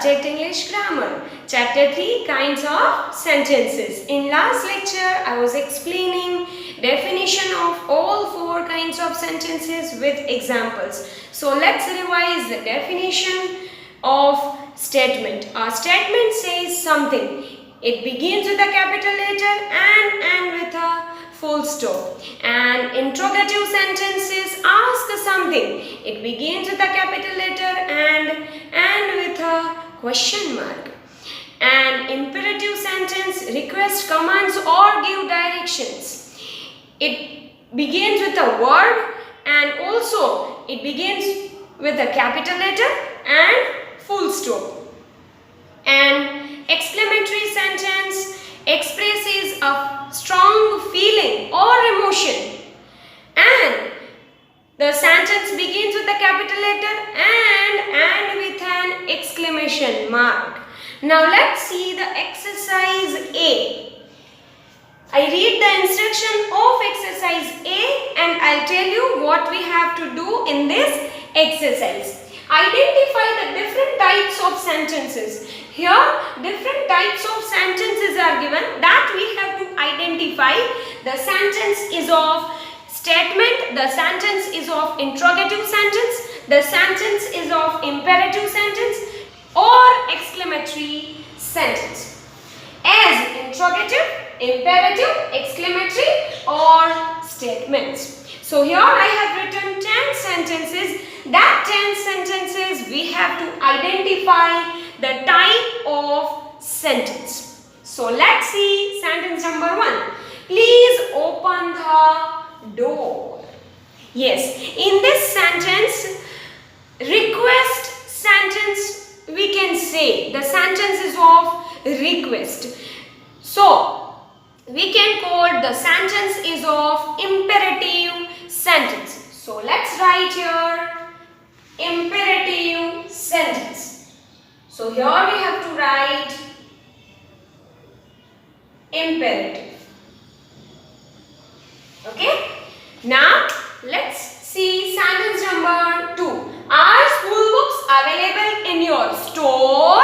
Subject English Grammar. Chapter 3, Kinds of Sentences. In last lecture, I was explaining definition of all 4 kinds of sentences with examples. So let's revise the definition of statement. A statement says something. It begins with a capital letter and end with a full stop. And interrogative sentences ask something. It begins with a capital letter and end with a question mark. An imperative sentence requests commands or give directions. It begins with a verb and also it begins with a capital letter and full stop. An exclamatory sentence expresses a strong feeling or emotion, and the sentence begins with a capital letter and with an exclamation mark. Now let's see the exercise A. I read the instruction of exercise A and I'll tell you what we have to do in this exercise. Identify the different types of sentences. Here, different types of sentences are given that we have to identify. The sentence is of statement, the sentence is of interrogative sentence, the sentence is of imperative sentence or exclamatory sentence. As interrogative, imperative, exclamatory or statements. So here I have written 10 sentences. That 10 sentences we have to identify the type of sentence. So let's see sentence number 1. Please open the door. Yes, in this sentence, request sentence we can say. The sentence is of request. So we can call the sentence is of imperative sentence. So let's write here imperative sentence. So here we have to write imperative. Okay. Now let's see sentence number 2. Are school books available in your store?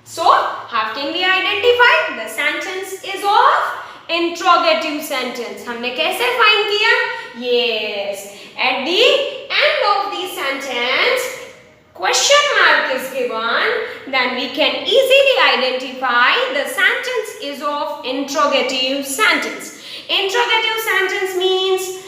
So how can we identify? The sentence is of interrogative sentence. हमने कैसे find किया? Yes. At the end of the sentence, question mark is given. Then we can easily identify the sentence is of interrogative sentence. Interrogative sentence means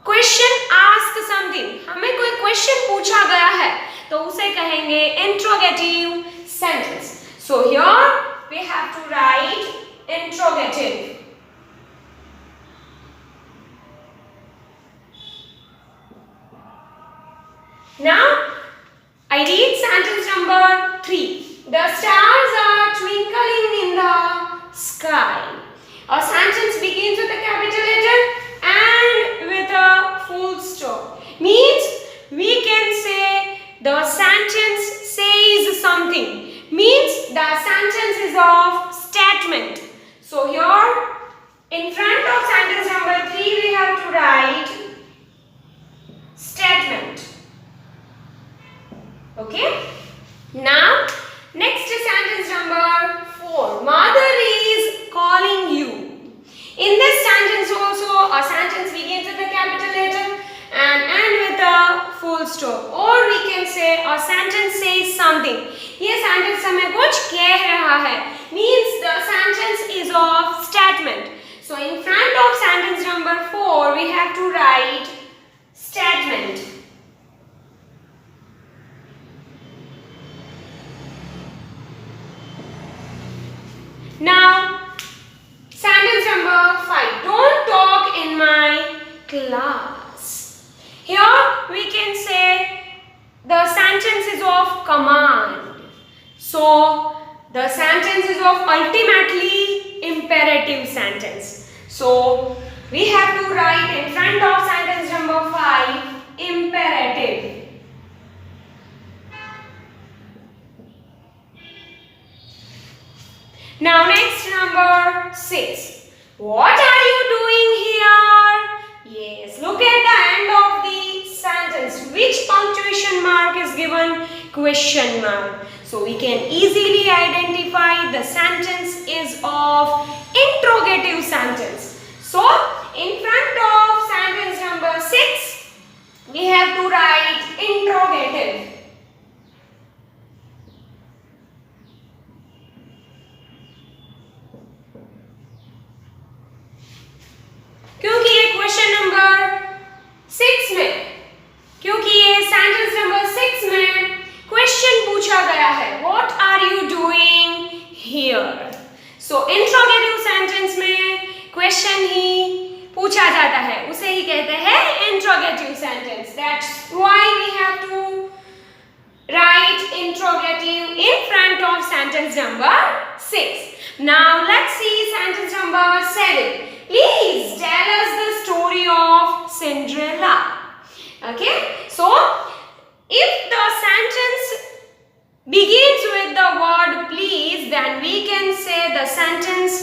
question ask something. हमें कोई question पूछा गया है तो उसे कहेंगे interrogative sentence. So here we have to write interrogative. Now I read sentence number 3. The stars are twinkling in the sky. Our sentence begins with a capital letter and with a full stop. Means we can say the sentence says something. Means the sentence is of statement. So here in front of sentence number 3 we have to write statement. Okay. Now next sentence number 4. Mother is calling you. In this sentence also a sentence begins with a capital letter and end with a full stop. Or we can say a sentence says something. ये sentence हमें कुछ कह रहा है. Means the sentence is of statement. So in front of sentence number 4 we have to write statement. Now sentence number 5. Don't talk in my class. Here we can say the sentence is of command. So the sentence is of ultimately imperative sentence. So we have to write in front of sentence number 5 imperative. Now next number 6. What are you doing here? Yes, look at the end of the sentence. Which punctuation mark is given? Question mark. So we can easily identify the sentence is of interrogative sentence. So in front of sentence number 6, we have to write interrogative. क्योंकि ये question number 6 में, क्योंकि ये sentence number 6 में question पूछा गया है, what are you doing here. So interrogative sentence में क्वेश्चन ही पूछा जाता है, उसे ही कहते हैं interrogative sentence. That's why we have to write interrogative in front of sentence number 6। Now let's see sentence number 7। Please tell us the story of Cinderella. Okay, so if the sentence begins with the word please, then we can say the sentence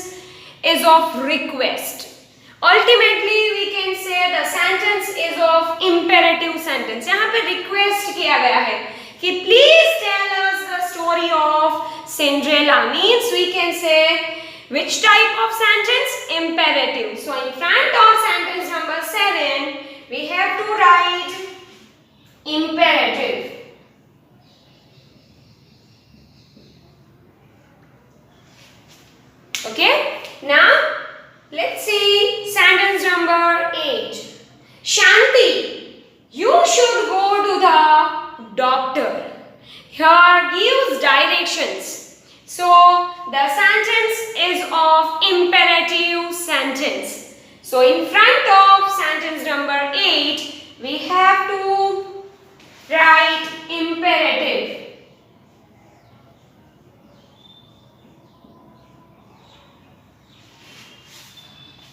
is of request. Ultimately, we can say the sentence is of imperative sentence. यहाँ पे request किया गया है कि please tell us the story of Cinderella. Means we can say which type of sentence? Imperative. So in front of sentence number 7, we have to write imperative. Okay? Now, let's see sentence number 8. Shanti, you should go to the doctor. Here gives directions. So the sentence is of imperative sentence. So in front of sentence number 8, we have to write imperative.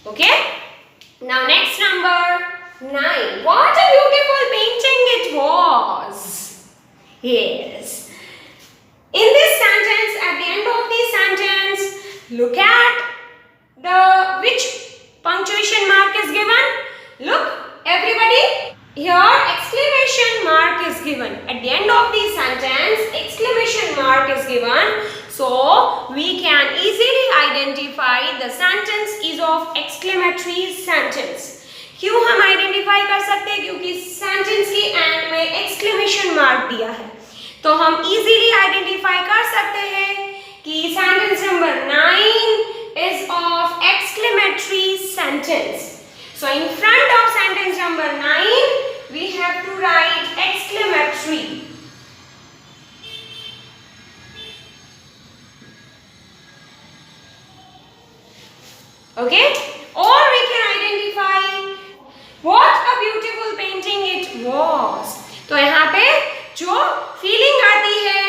Okay? Now next number 9. What a beautiful painting it was. Yes. In this sentence, at the end of this sentence, look at which punctuation mark is given. Look, everybody, here exclamation mark is given. At the end of this sentence, exclamation mark is given. So, we can easily identify the sentence is of exclamatory sentence. क्यों हम identify कर सकते हैं? क्योंकि sentence के end में exclamation mark दिया है, तो हम easily identify कर सकते हैं कि sentence number 9 is of exclamatory sentence. So in front of sentence number 9, we have to write exclamatory. Okay? Or we can identify what a beautiful painting it was. तो यहाँ पे जो फीलिंग आती है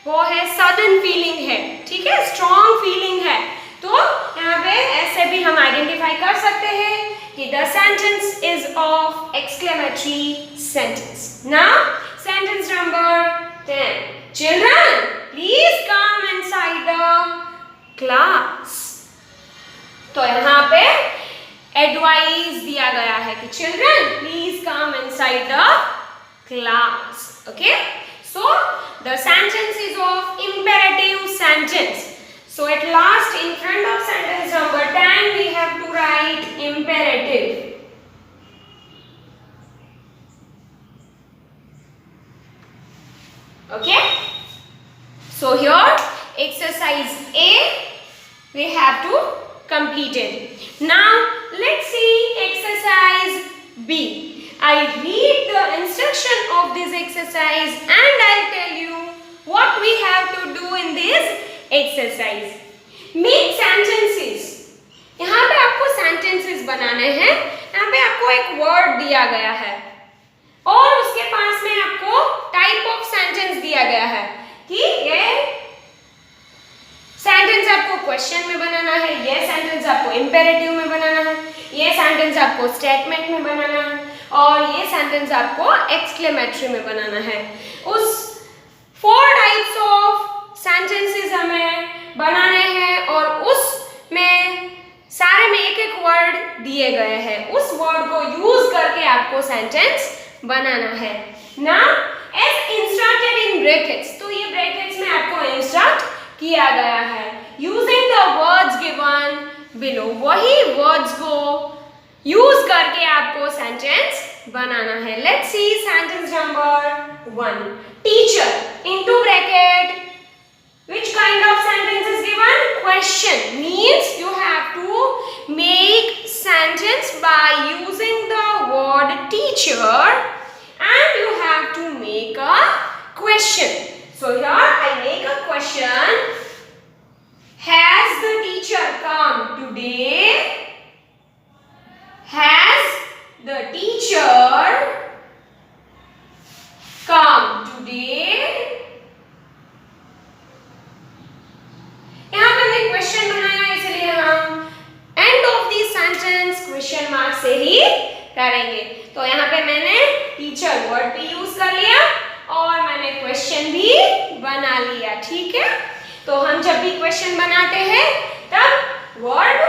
वो है सडन फीलिंग है, ठीक है, स्ट्रॉन्ग फीलिंग है। तो यहाँ पे ऐसे भी हम आइडेंटिफाई कर सकते हैं कि the sentence is of exclamatory sentence. Now sentence number 10, children please come inside the class. तो यहाँ पे एडवाइस दिया गया है कि children please come inside the class. Okay, so the sentence is of imperative sentence. So at last, in front of sentence number 10, we have to write imperative. Okay, so here exercise A we have to complete it. Now let's see exercise B. I read the instruction of this exercise and I'll tell you what we have to do in this exercise. Make sentences. यहाँ पे आपको sentences बनाने हैं। यहाँ पे आपको एक word दिया गया है और उसके पास में आपको type of sentence दिया गया है कि ये sentence आपको question में बनाना है, ये sentence आपको imperative में बनाना है, ये sentence आपको statement में बनाना है और ये सेंटेंस आपको एक्सक्लेमेटरी में बनाना है। उस 4 टाइप्स ऑफ सेंटेंसेस हमें बनाने हैं और उसमें सारे में एक एक वर्ड दिए गए हैं, उस वर्ड को यूज करके आपको सेंटेंस बनाना है। Now as inserted in brackets, तो ये ब्रैकेट्स में इसमें आपको इंस्ट्रक्ट किया गया है। Using the words given below, वही वर्ड्स को यूज करके आपको सेंटेंस बनाना है। Let's see sentence number 1, teacher into bracket, which kind of sentence is given? Question, means you have to make sentence by using the word teacher and you have to make a question. So here I make a question. Has the teacher come today? Has the teacher come today? यहाँ पे हमने question बनाया, इसलिए हम end of the sentence question mark से ही करेंगे। तो यहाँ पे मैंने टीचर वर्ड भी यूज कर लिया और मैंने क्वेश्चन भी बना लिया, ठीक है। तो हम जब भी क्वेश्चन बनाते हैं तब वर्ड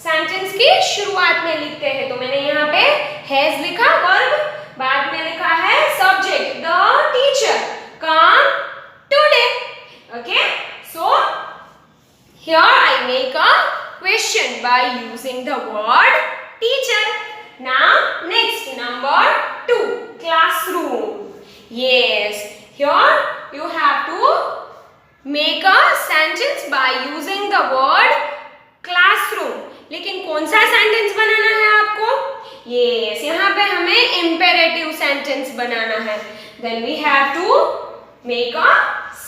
सेंटेंस की शुरुआत में लिखते हैं। तो मैंने यहाँ पे हैज लिखा वर्ब, बाद में लिखा है subject the teacher come today. Okay, so here I make a question by using the word teacher. Now next number 2, classroom. Yes, here you have to make a sentence by using the word classroom. लेकिन कौन सा sentence बनाना है आपको? Yes, यहाँ पे हमें imperative sentence बनाना है। Then we have to make a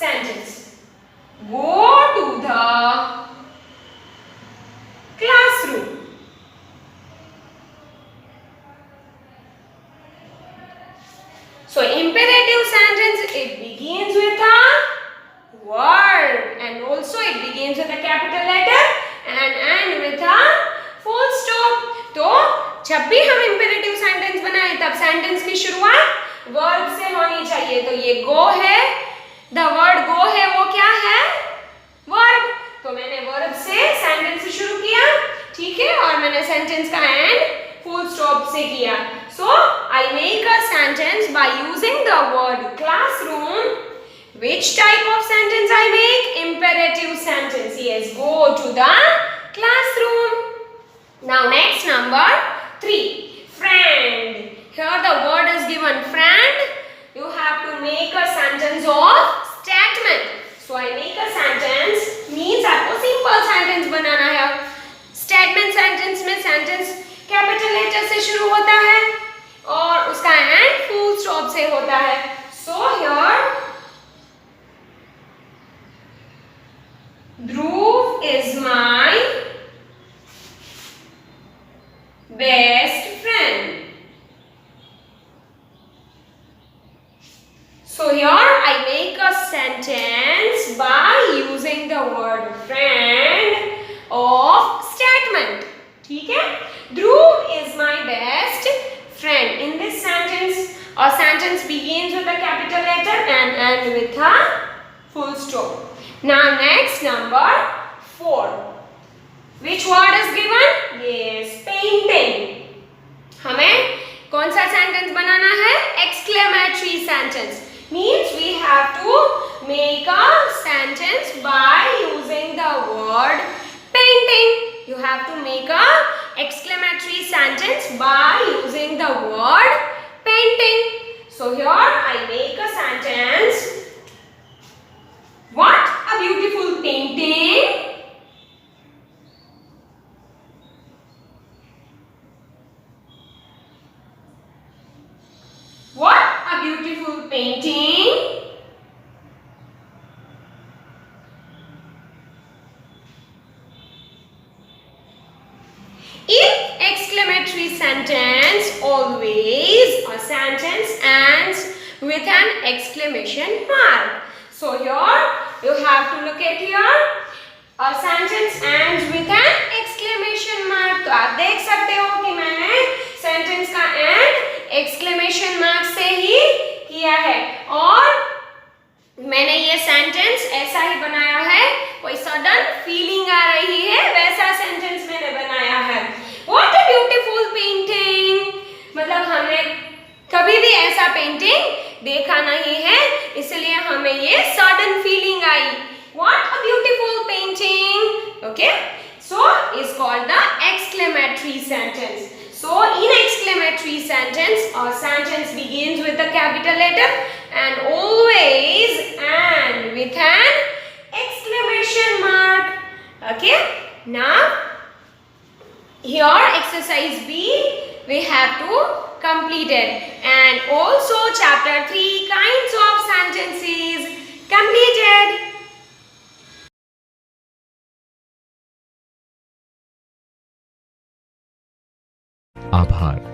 sentence. Go to the classroom. So imperative sentence, it begins with a word and also it begins with a capital letter and end with a full stop. तो जब भी हम imperative sentence बनाए तब sentence की शुरुआत verb से होनी चाहिए। तो ये go है, the word go है वो क्या है? verb। तो मैंने verb से sentence शुरू किया, ठीक है, और मैंने sentence का end full stop से किया। So I make a sentence by using the word classroom. Which type of sentence I make? Imperative sentence. Yes, go to the classroom. Now next number 3, friend. Here the word is given friend. You have to make a sentence of statement. So I make a sentence means आपको simple sentence बनाना है। Statement sentence में sentence capital letter से शुरू होता है और उसका end full stop से होता है। So here Dhruv is my best friend. So here I make a sentence by using the word friend of statement. ठीक है? Dhruv is my best friend. In this sentence, a sentence begins with a capital letter and ends with a full stop. Now next number 4. Which word is given? Yes, painting. हमें कौन सा sentence बनाना है? Exclamatory sentence. Means we have to make a sentence by using the word painting. You have to make a exclamatory sentence by using the word painting. So here I make a sentence. What a beautiful painting. What a beautiful painting. In exclamatory sentence, always a sentence ends with an exclamation mark. So here you have to look at here. A sentence ends with an exclamation mark. तो आप देख सकते हो कि मैंने sentence का end exclamation mark से ही किया है और मैंने ये sentence ऐसा ही बनाया है, कोई sudden feeling आ रही है वैसा sentence मैंने बनाया है। What a beautiful painting. मतलब हमने कभी भी ऐसा पेंटिंग देखा नहीं है, इसलिए हमें ये sudden feeling sky. What a beautiful painting. Okay. So is called the exclamatory sentence. So in exclamatory sentence, our sentence begins with the capital letter and always end with an exclamation mark. Okay. Now here exercise B we have to complete it, and also chapter 3 kinds of sentences completed. आभार।